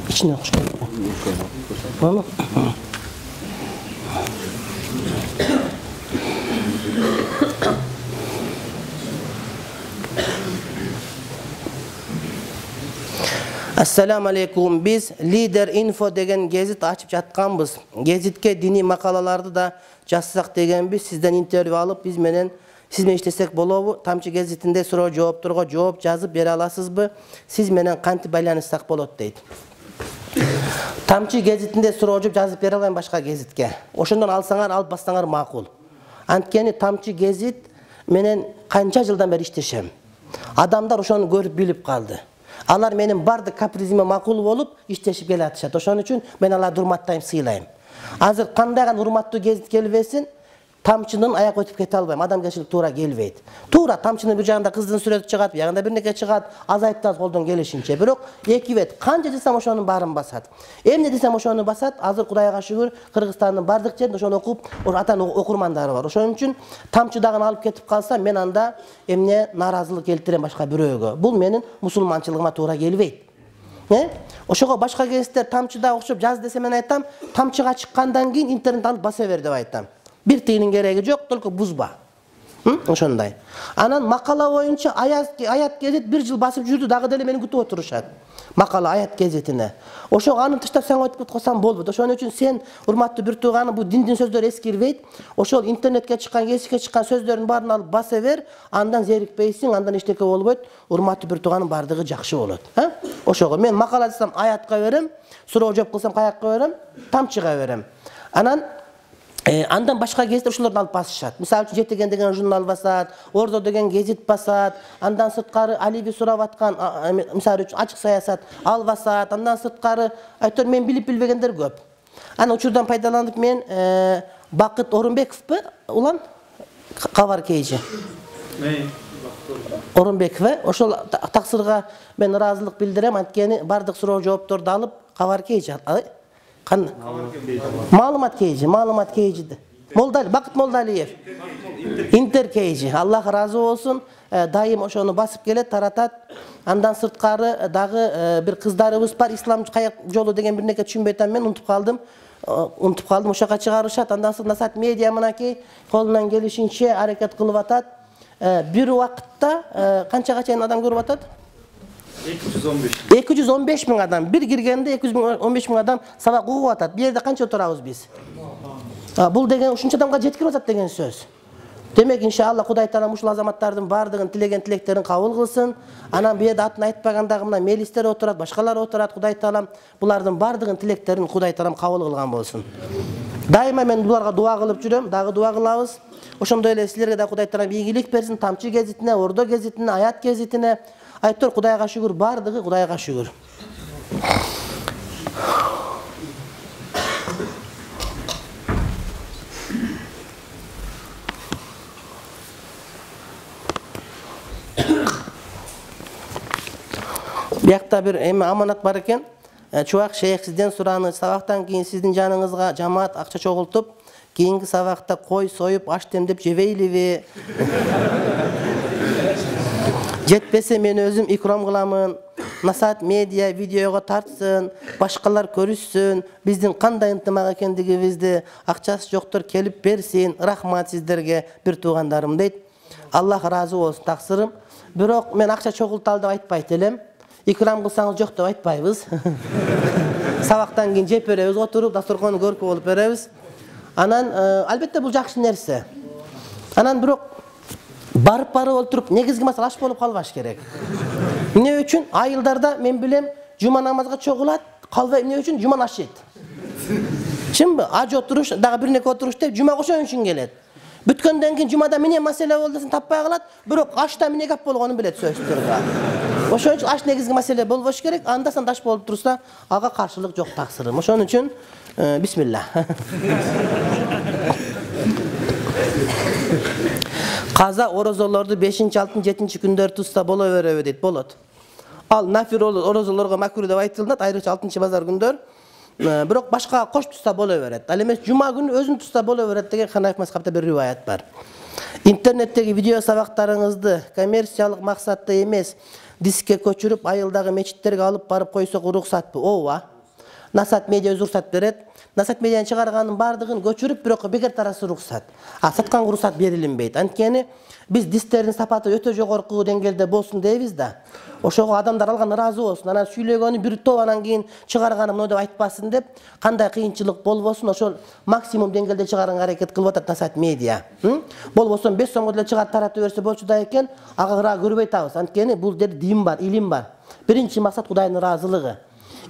İçine hoş geldin. Tamam. Assalamu alaikum. Biz Lider Info degen gezit açıp жатканбыз. Gezitke dini makalalarda da жазсак дегенбиз. Sizden interview alıp biz menen siz men işlesek bolобу? Тамчы gezitinde суроо жоопторго жооп жазып бере аласызбы? Siz menen кантип байланышсак болот дейт. Тамчы gezitinde суроо жазып бере албайм башка gezitке. Ошондон алсаңар, албасаңар макул. Анткени Тамчы gezit менен канча жылдан бери иштешем. Адамдар ошону көрүп билип калды. Алар менин бардык капризиме макул болуп иштешип келатышат. Ошон үчүн мен аларды урматтайм, сыйлайм. Азыр кандай урматтуу кезит келбесин, Тамчынын аяк өтүп кете албайм. Адамгерчилик туура келбейт. Туура Тамчынын бир жагында кыздын сүрөтү чыгат, бир жагында бир неке чыгат, азайып аз колдон келишинче. Бирок эки бет канча десем ошонун баарын басат. Эмне десем ошону басат. Азыр Кудайга шүгүр, Кыргызстандын бардык жеринде ошону окуп, атан окурмандары бар. Ошон үчүн Тамчы дагы алып кетип калса, мен анда эмне нааразылык келтирем башка бирөөгө. Бул менин мусулманчылыгыма туура келбейт. Ошого башка кезиттер Тамчыда окшоп жаз десе мен айтам, Тамчыга чыккандан кийин интернет алып баса бер деп айтам. Bir tiyinin gereği yok, только buzba. Ошондой. Анан макала боюнча аят кезет bir жыл басып жүрдү, дагы деле мени күтүп отурушат. Макала аят кезетине. Ошо аны таштап сен өтүп койсоң болбойт. Ошон үчүн сен урматтуу бир тууганым, бу диндин сөздөрү эскирбейт. Ошол интернетке чыккан, кесикке чыккан сөздөрдүн баарын алып баса бер, андан зерикпейсиң, андан эчтеке болбойт. Урматтуу бир тууганым бардыгы жакшы болот. Ошого мен макала десем аятка берем, суроо жооп кылсам каякка берем, Тамчыга берем. Андан башка кезде ушуларды алып басышат. Мисалы үчүн Жетеген деген журнал басат, Ордо деген гезит басат, андан сырткары Алиби сурап аткан, мисалы үчүн Ачык саясат ал басат, андан сырткары айтор мен билип билбегендер көп. Ана учурдан пайдаланып мен Бакыт Орунбековпу, улан кабар кейжи. Орунбеков, ошол таксырга мен ыраазылык билдирем, анткени бардык суроо жоопторду алып кабар кейжи. Маалымат кейжиди. Бакыт Молдалиев. Интер кейжи. Аллах разы болсун. Дайым ошону басып келет, таратат. Андан сырткары дагы бир кыздарыбыз бар, ислам каяк жолу деген бир неке түшүнбөй атам, мен унутуп калдым. Ошока чыгарышат. Андан соң Насат медиа мынакей колунан келишинче аракет кылып атат. Бир убакытта канчага чейин адам көрүп атат? 215 bin adam. Bir girgende 215 bin adam sabah uğup atat. Bir yerde kança oturabız biz? Bul degen uşuncha adamga жеткирип атат деген söz. Demek inşallah Kuday Taala ушул азаматтардын бардыгын тилеген тилектерин кабыл кылсын. Анан бу жерде атын айтпагандагы мына мелистер отурат, башкалар отурат. Кудай Таалам булардын бардыгын тилектерин Кудай Таалам кабыл кылган болсун. Дайыма мен буларга дуа кылып жүрөм, дагы дуа кылабыз. Ошондой эле силерге да Кудай Таалам ийгилик берсин. Тамчы гезитине, Ордо гезитине, Аят гезитине. Айтор Кудайга шүгүр, бардыгы Кудайга шүгүр. Биякта бир эми аманат бар экен. Чубак шейх сизден сураны, сабактан кийин сиздин жаныңызга жамаат акча чогултуп, кийинки сабакта кой союп, аш демдеп жебейлиби? Жетпесе мен өзüm икрам кыламын. Насат медиа видеого тартсын, башкалар көрүшсүн, биздин кандай ынтымак экендигибизди, акчасы жоктор келип берсин. Рахмат сиздерге, бир туугандарым дейт. Аллах разы болсун, таксырым. Бирок мен акча чогултал деп айтпайт элем. Икрам кылсаңыз жок деп айтпайбыз. Сабактан кийин жеп беребиз, отуруп дасторкону көркү болуп беребиз. Анан албетте бул жакшы нерсе. Анан бирок барып отуруп негизги масала аш болуп калбаш керек. Эмне үчүн айылдарда мен билем жума намазга чогулат, калбай эмне үчүн жуман аш жейт. Чынбы? Аж отуруш, дагы бир неке отуруш деп жумага ошон үчүн келет. Бүткөндөн кийин жумада эмне маселе болду десин таппай калат, бирок ашта эмне гап болгонун билет сөзсүздөргө. Ошон үчүн аш негизги маселе болбош керек. Анда санда аш болуп турса, ага каршылык жок таксырым. Ошон үчүн бисмилла. Каза орозолорду 5-6-7 күндөр тутса боло береби дейт. Болот. Ал нафир орозолорго макруh деп айтылат, айрыкча 6 базар күндөр. Бирок башка кош тутса боло берет. Ал эмес жума күнү өзүн тутса боло берет деген Ханафи мазхабта бир риваят бар. Интернеттеги видео сабактарыңызды коммерциялык максатта эмес, дискке көчүрүп айылдагы мечиттерге алып барып койсок уруксатпы? Ооба. Насат медиа өз уруксат берет. Насат медианы чыгарганын бардыгын көчүрүп, бирок бекер тарасы уруксат. Сатканга уруксат берилинбейт. Анткени биз дистердин сапаты өтө жогорку деңгээлде болсун дейбиз да. Ошого адамдар алган ыраазы болсун. Анан сүйлөгөнү бир топ анан кийин чыгарганы мына деп айтпасын деп, кандай кыйынчылык болбосун, ошол максимум деңгээлде чыгарганга аракет кылып атат Насат медиа. Болбосо 5 сомго деле чыгарып таратып берсе болчу да экен, ага ыраа көрбөй атабыз. Анткени бул жерде дин бар, илим бар. Биринчи максат Кудайдын ыраазылыгы.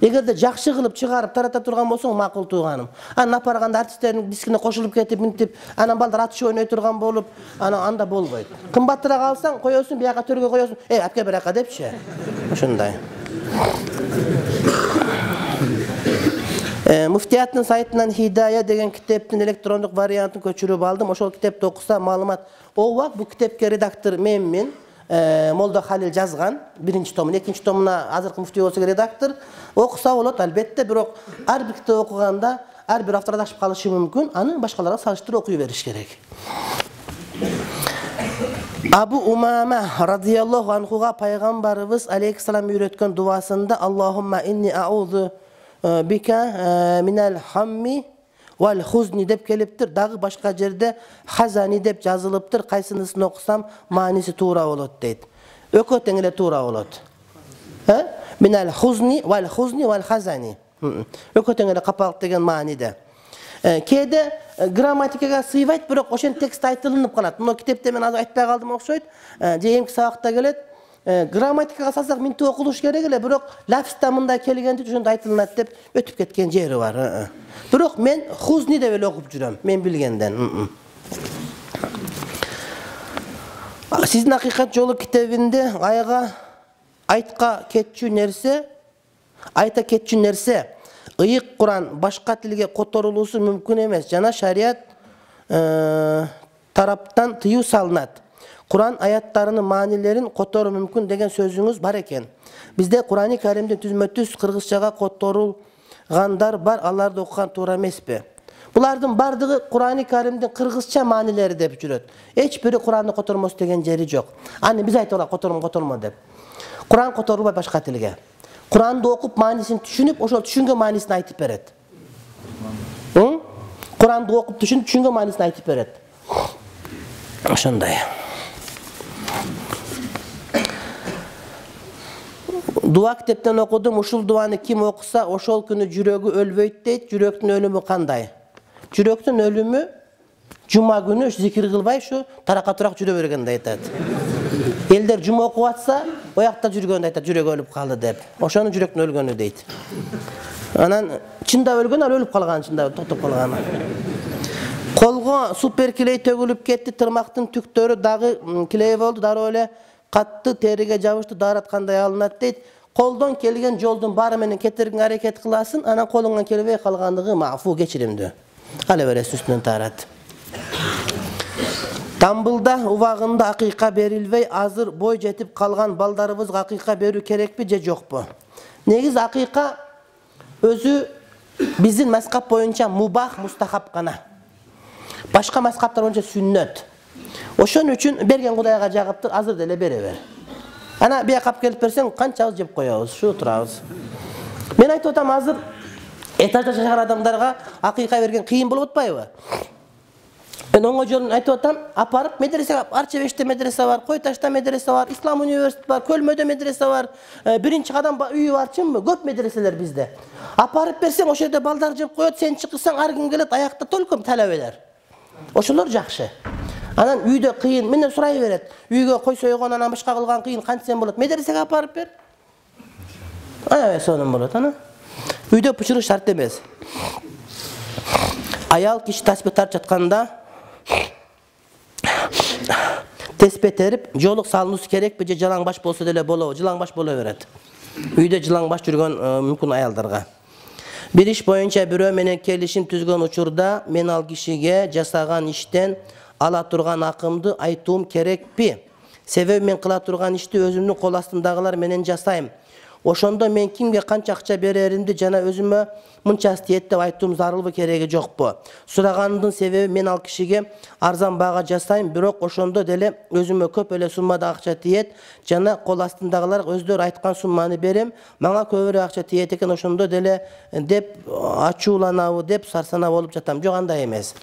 Эгерде жакшы кылып чыгарып тарата турган болсоң макул тууганым. Анан апарганда артисттердин дискине кошулуп кетип минтип, анан балдар атышы ойной турган болуп, анан анда болбойт. Кымбатыраак алсаң, коесуң, бияка төргө коесуң. Апке биракка депчи. Ошондой. Муфтияттын сайтынан Хидая деген китептин электрондук вариантын көчүрүп алдым. Ошол китепти окуса маалымат. Ооба, бул китепке редактор менмин. Молдо Халил жазган биринчи томун, экинчи томуна азыркы муфтий болсо редактор. Окуса болот албетте, бирок ар бир китеп окуганда ар бир автор адашып калышы мүмкүн. Аны башкаларга салыштырып окуй бериш керек. Абу Умама радияллаху анхуга пайгамбарыбыз алейхиссалам үйрөткөн дуасында Аллахумма инни аузу бика минал хамми вал хузни деп келиптир. Дагы башка жерде хазани деп жазылыптыр. Кайсынысын окусам мааниси туура болот дейт. Экөө тең эле туура болот. Минал хузни вал хазани. Экөө тең эле капалык деген мааниде. Кээде грамматикага сыйбайт, бирок ошол текст айтылынып калат. Мына китепте мен азыр айтпай калдым окшойт. Же эмки сабакта келет. Грамматикага салсак минти окулуш керек эле, бирок лафста мындай келгенде ошондо айтылынат деп өтүп кеткен жери бар. Бирок мен хузни деп эле окуп жүрөм, мен билгенден. Сиздин акыйкат жолу китебинде айта кетчү нерсе ыйык Куран башка тилге которулуусу мүмкүн эмес жана шарият тараптан тыюу салынат. Куран аяттарынын маанилерин которуу мүмкүн деген сөзүңүз бар экен. Бизде Курани Каримдин түзмө-түз кыргызчага которулгандар бар, аларды окуган туура эмеспи? Булардын бардыгы Курани Каримдин кыргызча маанилери деп жүрөт. Эч бири Куранды котормос деген жери жок. Аны биз айтып алалы котормо деп. Куран которулбайт башка тилге. Куранды окуп маанисин түшүнүп, ошол түшүнгөн маанисин айтып берет. Куранды окуп түшүнгөн маанисин айтып берет. Ошондой. Дуа китептен окудум. Ушул дуаны ким окуса, ошол күнү жүрөгү өлбөйт дейт. Жүрөктүн өлүмү кандай? Жүрөктүн өлүмү жума күнү зикир кылбай ушу тарака-турак жүрө бергенде айтат. Элдер жума окуп атса, оякта жүргөндө айтат, жүрөгү өлүп калды деп. Ошону жүрөктүн өлгөнү дейт. Анан чында өлгөн, ал өлүп калган, чында токтоп калган. Колго супер клей төгүлүп кетти, тырмактын түктөрү дагы клей болду, дароо эле катты териге жабышты, даараткандай алынат дейт. Колдон келген жолдун баары менен кетирүүгө аракет кыласың, анан колуңан келбей калгандыгы мафу, кечиримдүү. Ала бересиң, үстүнөн тарат. Тамбылда убагында акыйка берилбей, азыр бой жетип калган балдарыбызга акыйка берүү керекпи же жокпу? Негизи акыйка өзү биздин мазхаб боюнча мубах, мустахаб гана. Башка мазхабтар боюнча сүннөт. Ошон үчүн берген Кудайга жагыптыр, азыр деле бере бер. Ана бияка алып келип берсең, канчабыз жеп коебуз, шу турабыз. Мен айтып атам, азыр этажда жашаган адамдарга акыйка берген кыйын болуп атпайбы? Мен оңой жолун айтып атам, апарып медресеге, Арчебеште медресе бар, Кой Ташта медресе бар, Ислам университети бар, Көлмөдө медресе бар, биринчи кадам үйү бар, чынбы? Көп медреселер бизде. Апарып берсең, ошол жерде балдар жеп коет, сен чыксаң, ар ким келет, аякта толком талабелер. Ошолор жакшы. Анан үйдө кыйын, менден сурай берет. Үйгө кой сойгон, анан башка кылган кыйын кантсен болот? Медресеге апарып бер. Сонун болот, ана. Үйдө пучуруш шарт эмес. Аял киши таспих тартып жатканда теспе терип, жолук салынуусу керекпи же жалаң баш болсо деле болобу? Жалаң баш боло берет. Үйдө жалаң баш жүргөн мүмкүн аялдарга. Бир иш боюнча бирөө менен келишим түзгөн учурда мен ал кишиге жасаган иштен ала турган акымды айтуум керекпи? Себеби мен кыла турган ишти өзүмдүн кол астымдагылар менен жасайм. Ошондо мен кимге канча акча береримди жана өзүмө мынча стиет деп айтуум зарылбы, кереги жокпу? Сураганымдын себеби мен ал кишиге арзан баага жасайм, бирок ошондо деле өзүмө көп эле суммада акча тиет жана кол астындагылар өздөрү айткан сумманы берем, мага көбүрөөк акча тиет экен, ошондо деле деп ачууланабы деп сарсанаа болуп жатам. Жок, андай эмес.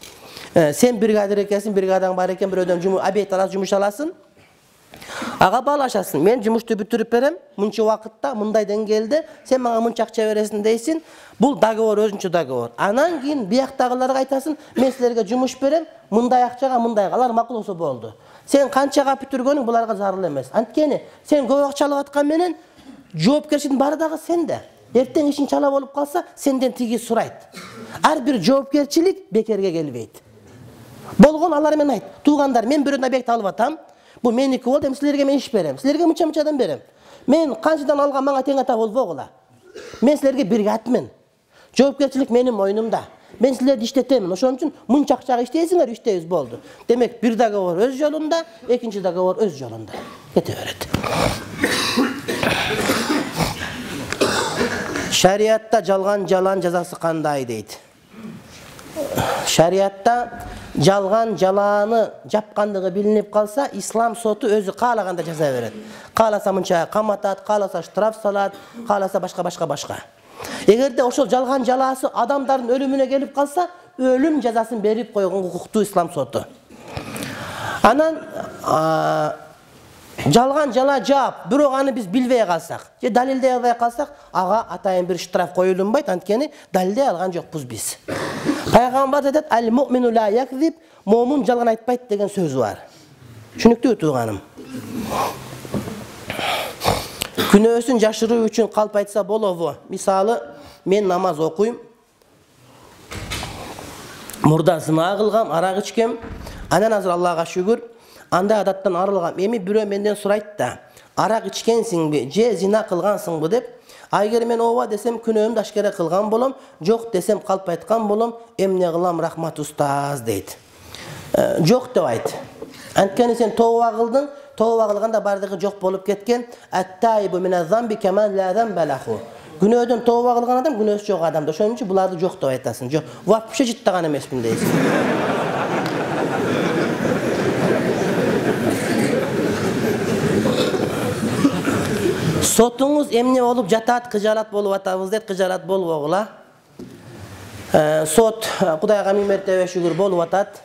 Сен бригадир экенсиң, бригадаң бар экен, бирөөдөн объект аласың, жумуш аласың. Ага баалашасың. Мен жумушту бүтүрүп берем, мынча убакытта, мындай деңгээлде, сен мага мынча акча бересиң дейсиң. Бул договор, өзүнчө договор. Анан кийин бияктагыларга айтасың, мен силерге жумуш берем, мындай акчага, мындайга. Алар макул болсо болду. Сен канчага бүтүргөнүң буларга зарыл эмес. Анткени сен көп акча алып аткан менен жоопкерчиликтин баары дагы сенде. Эртең ишин чала болуп калса, сенден тиги сурайт. Ар бир жоопкерчилик бекерге келбейт. Болгон алар менен айт. Туугандар, мен бирөө объект алып атам. Бу меники болду, эми силерге мен иш берем. Силерге мынча-мынчадан берем. Мен канчадан алган мага тең ата болбогула. Мен силерге бригадмын. Жоопкерчилик менин мойнумда. Мен силерди иштетемин. Ошон үчүн мынча акчага иштейсиңер, иштейбиз болду. Демек, бир договор өз жолунда, экинчи договор өз жолунда. Кете берет. Шариатта жалган жалан жазасы кандай дейт? Шариатта жалган жаланы жапкандыгы билинип калса, ислам соту өзү каалаганда жаза берет. Кааласа мынча каматат, кааласа штраф салат, кааласа башка. Эгерде ошол жалган жалаасы адамдардын өлүмүнө келип калса, өлүм жазасын берип койгон укуктуу ислам соту. Анан жалган жала жаап, бирок аны биз билбей калсак, же далилдей албай калсак, ага атайын бир штраф коюлунбайт, анткени далилдей алган жокпуз биз. Пайгамбар айтат, ал-му'мину ла якзиб, момун жалган айтпайт деген сөзү бар. Түшүнүктүүбү тууганым? Күнөөсүн жашыруу үчүн калп айтса болобу? Мисалы, мен намаз окуйм, мурдасына кылгам, арак ичкем, анан азыр Аллага шүгүр, андай адаттан арылгам. Эми бирөө менден сурайт да, арак ичкенсиңби, же зина кылгансыңбы деп. Айгер мен ооба десем, күнөөмдү ашкера кылган болом, жок десем калп айткан болом, эмне кылам рахмат устаз дейт. Жок деп айт. Анткени сен тооба кылдың, тооба кылганда бардыгы жок болуп кеткен. Ат-таибу миназ-замби каман ла замба лаху. Күнөөдөн тооба кылган адам күнөөсү жок адам. Ошон үчүн буларды жок деп айтасың. Жок, вообще жыттаган эмесмин дейсиң. Сотуңуз эмне болуп жатат, кыжалат болуп атабыз дейт, кыжалат болбогула. Сот Кудайга миң мертебе шүгүр болуп атат.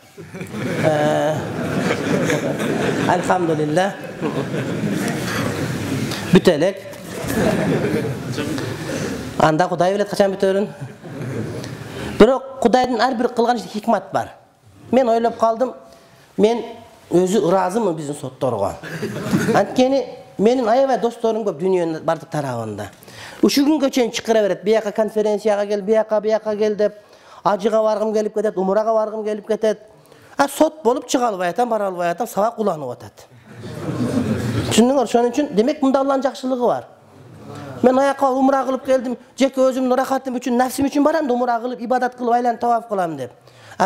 Алхамдулилла. Бүтө элек. Анда Кудай билет качан бүтөрүн. Бирок Кудайдын ар бир кылган иши хикмат бар. Мен ойлоп калдым, мен өзү ыраазымын биздин сотторго. Анткени менин аябай досторум көп дүйнөнүн бардык тарабында. Ушул күнгө чейин чакыра берет, бияка конференцияга кел, бияка кел деп, ажыга баргым келип кетет, умурага баргым келип кетет. Сот болуп чыга албай атам, бара албай атам, сабак уланып атат. Түшүндүңөр? Ошон үчүн демек мында Алланын жакшылыгы бар. Мен аякка умра кылып келдим, жеке өзүмдүн рахатым үчүн, нафсим үчүн барам да умра кылып, ибадат кылып, айланып таваф кылам деп.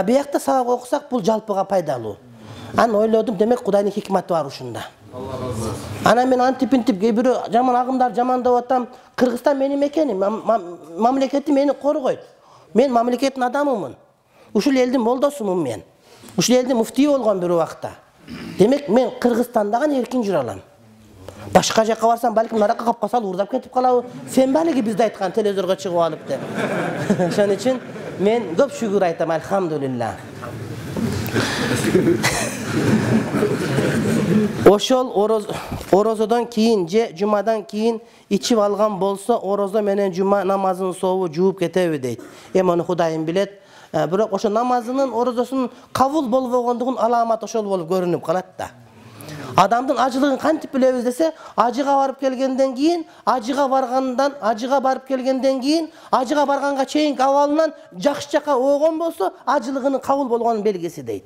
Биякта сабак окусак, бул жалпыга пайдалуу. Аны ойлодум, демек Кудайдын хикмати бар ушунда. Ана мен антип-интип бирөө жаман агымдар жамандап атам. Кыргызстан менин мекеним, мамлекети мени коргойт. Мен мамлекеттин адамымын. Ушул элдин молдосумун мен. Ушул элдин муфтийи болгон бир убакта. Демек мен Кыргызстандагы эркин жүрө алам. Башка жакка барсам, балким наракка капка салып урдап кетип калабы. Сен балеги бизде айткан телевизорго чыгып алып деп. Ошон үчүн мен көп шүгүр айтам, алхамдулилла. Ошол орозодон кийин же жумадан кийин ичип алган болсо, орозо менен жума намазынын сообу жууп кетеби дейт. Эми аны Кудайым билет. Бирок ошо намазынын, орозосунун кабыл болбогондугун аламат ошол болуп көрүнүп калат да. Адамдын ажылыгын кантип билебиз десе, ажыга барып келгенден кийин, ажыга барып келгенден кийин, ажыга барганга чейинки абалынан жакшы жака оогон болсо, ажылыгынын кабыл болгонун белгиси дейт.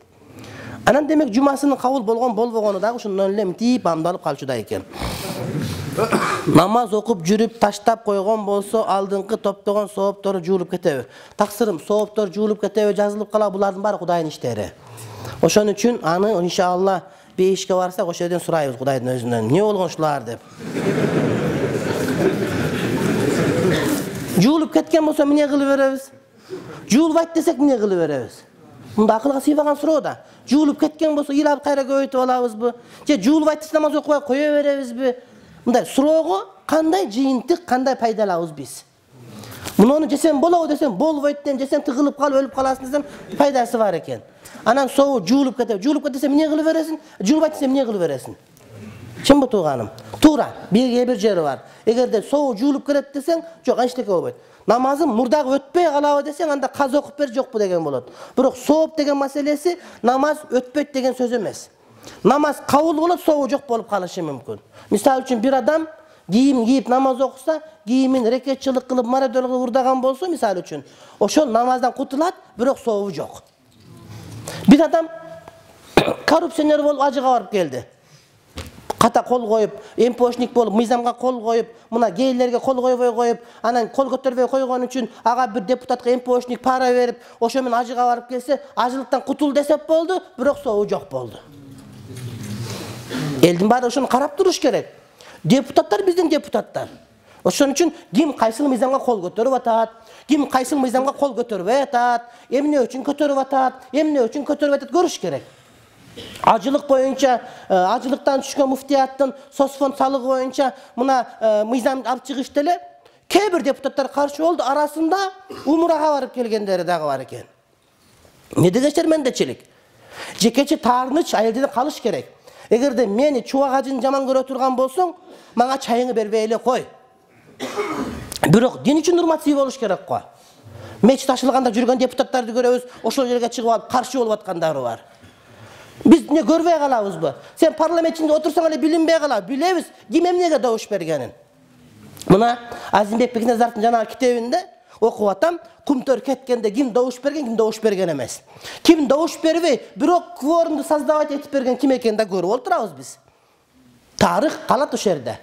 Анан демек жумасынын кабыл болгон болбогону дагы ушундан эле мынтип амдалып калчудай экен. Намаз окуп жүрүп таштап койгон болсо, алдыңкы топтогон сооптору жуулуп кетеби? Таксырым, сооптор жуулуп кетеби, жазылып кала, булардын баары Кудайдын иштери. Ошон үчүн аны иншалла бейишке барсак, ошол жерден сурайбыз Кудайдын өзүнөн. Эмне болгон ушулар деп. Жуулуп кеткен болсо эмне кылып беребиз? Жуулбайт десек эмне кылып беребиз? Мында акылга сыйбаган суроо да. Жуулуп кеткен болсо ыйлап кайра көбөйтүп алабызбы? Же жуулбайт десе намаз окубай кое беребизби? Мындай суроого кандай жыйынтык, кандай пайда алабыз биз? Муну жесем болобу десем болбойт десем, жесем тыгылып калып өлүп каласың десем пайдасы бар экен. Анан соу жуулуп кетет. Жуулуп кет десем эмне кылып бересиң? Жуулбайт десем эмне кылып бересиң? Чынбы тууганым? Туура. Бир жери бар. Эгерде соу жуулуп кетет десең, жок, анчтеке болбойт. Намазым мурдагы өтпөй калабы десең, анда каза окуп бер жокпу деген болот. Бирок сооп деген маселеси намаз өтпөйт деген сөз эмес. Намаз кабыл болот, соу жок болуп калышы мүмкүн. Мисалы үчүн бир адам кийим кийип намаз окуса, кийимин рекетчилик кылып марадөл кылып урдаган болсо, мисалы үчүн, ошол намаздан кутулат, бирок сообу жок. Бир адам коррупционер болуп ажыга барып келди. Ката кол коюп, эмпошник болуп, мыйзамга кол коюп, мына гейлерге кол койбой коюп, анан кол көтөрбөй койгон үчүн ага бир депутатка эмпошник пара берип, ошо менен ажыга барып келсе, ажылыктан кутул десеп болду, бирок сообу жок болду. Элдин баары ошону карап туруш керек. Депутаттар биздин депутаттар. Ошон үчүн ким кайсыл мыйзамга кол көтөрүп атат, ким кайсыл мыйзамга кол көтөрбөй атат, эмне үчүн көтөрүп атат, эмне үчүн көтөрүп атат көрүш керек. Ажылык боюнча, ажылыктан түшкөн муфтияттын соцфонд салыгы боюнча мына мыйзам алып чыгышты эле, кээ бир депутаттар каршы болду, арасында умурага барып келгендери дагы бар экен. Не деген шермендечилик? Жекече таарыныч айылда калыш керек. Эгерде мени чубагажын жаман көрө турган болсоң, мага чайыңы бербей эле кой. Бирок дин үчүн урматсыз болуш керек го. Мечит ачылганда жүргөн депутаттарды көрөбүз, ошол жерге чыгып алып каршы болуп аткандары бар. Биз не көрбөй калабызбы? Сен парламент ичинде отурсаң эле билинбей калат. Билебиз ким эмнеге добуш бергенин. Мына Азимбек Бекназаровдун жанагы китебинде окуп атам, кумтөр кеткенде ким добуш берген эмес. Ким добуш бербей, бирок кворумду создавать этип берген ким экенин да көрүп отурабыз биз. Тарых калат ошол жерде.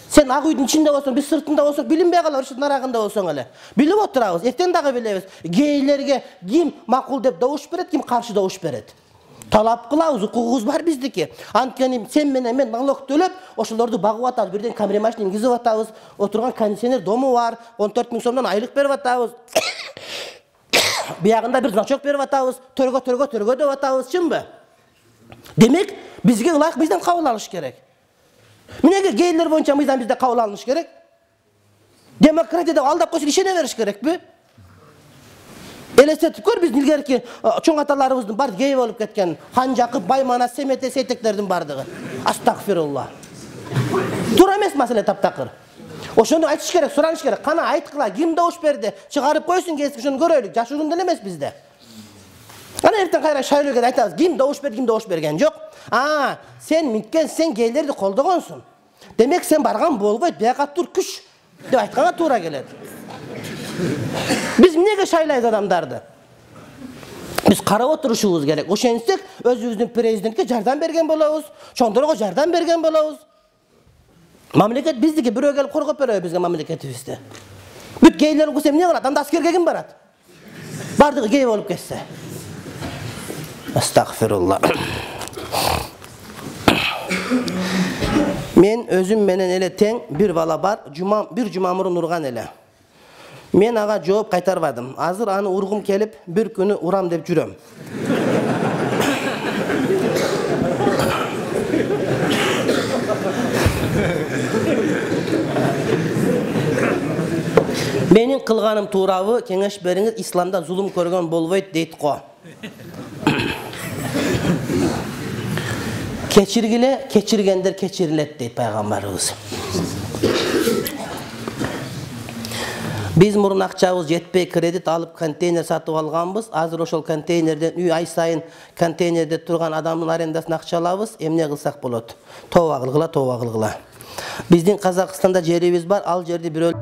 Сен ак үйдүн ичинде болсоң, биз сыртында болсок билинбей калат, ошо нарагында болсоң эле. Билип отурабыз, эртең дагы билебиз. Гейлерге ким макул деп добуш берет, ким каршы добуш берет. Талап кылабыз, укугубуз бар биздики. Анткени сен менен мен налог төлөп, ошолорду багып атабыз, бирден камера машина ингизип атабыз, отурган кондиционер дому бар, 14 000 сомдон айлык берип атабыз. Биягында бир значок берип атабыз, төргө деп атабыз, чынбы? Демек, бизге ылайык мыйзам кабыл алыш керек. Эмнеге гейлер боюнча мыйзам бизде кабыл алыныш керек? Демократияда алдап койсо ишене бериш керекпи? Элестетип көр, биздин илгерки чоң аталарыбыздын баары гей болуп кеткен. Хан Жакып, Байманас, Семете, Сейтектердин бардыгы. Астагфирулла. Туура эмес маселе таптакыр. Ошону айтыш керек, сураныш керек. Кана айткыла, ким добуш берди? Чыгарып койсун, кесип ошону көрөлүк. Жашыруун деле эмес бизде. Ана эртең кайра шайлоого айтабыз, ким добуш берди, ким добуш берген жок. Сен миткен, сен гейлерди колдогонсуң. Демек сен барган болбойт, бияка тур күч деп айтканга туура келет. Биз эмнеге шайлайбыз адамдарды? Биз карап отурушубуз керек. Ошентсек, өзүбүздүн президентке жардам берген болобуз, чоңдорго жардам берген болобуз. Мамлекет биздики, бирөө келип коргоп береби бизге мамлекетибизди. Бүт гейлер укса эмне кылат? Анда аскерге ким барат? Бардыгы гей болуп кетсе. Астагфирулла. Мен өзүм менен эле тең бир бала бар, бир жума мурун урган эле. Мен ага жооп кайтарбадым. Азыр аны ургум келип, бир күнү урам деп жүрөм. Менин кылганым туурабы, кеңеш бериңиз, исламда зулум көргөн болбойт дейт го. Keçirgile, keçirgender keçirilet deyip Peygamberimiz. Biz murun akçabız jetpey kredit alıp konteyner satıp alganbız. Azır oşol konteynerden үй ay sayın konteynerde turgan adamın arendasını akçalabız. Emne kılsak bolot. Tova kılgıla. Bizdin Kazakistanda jerimiz var. Al жерди bir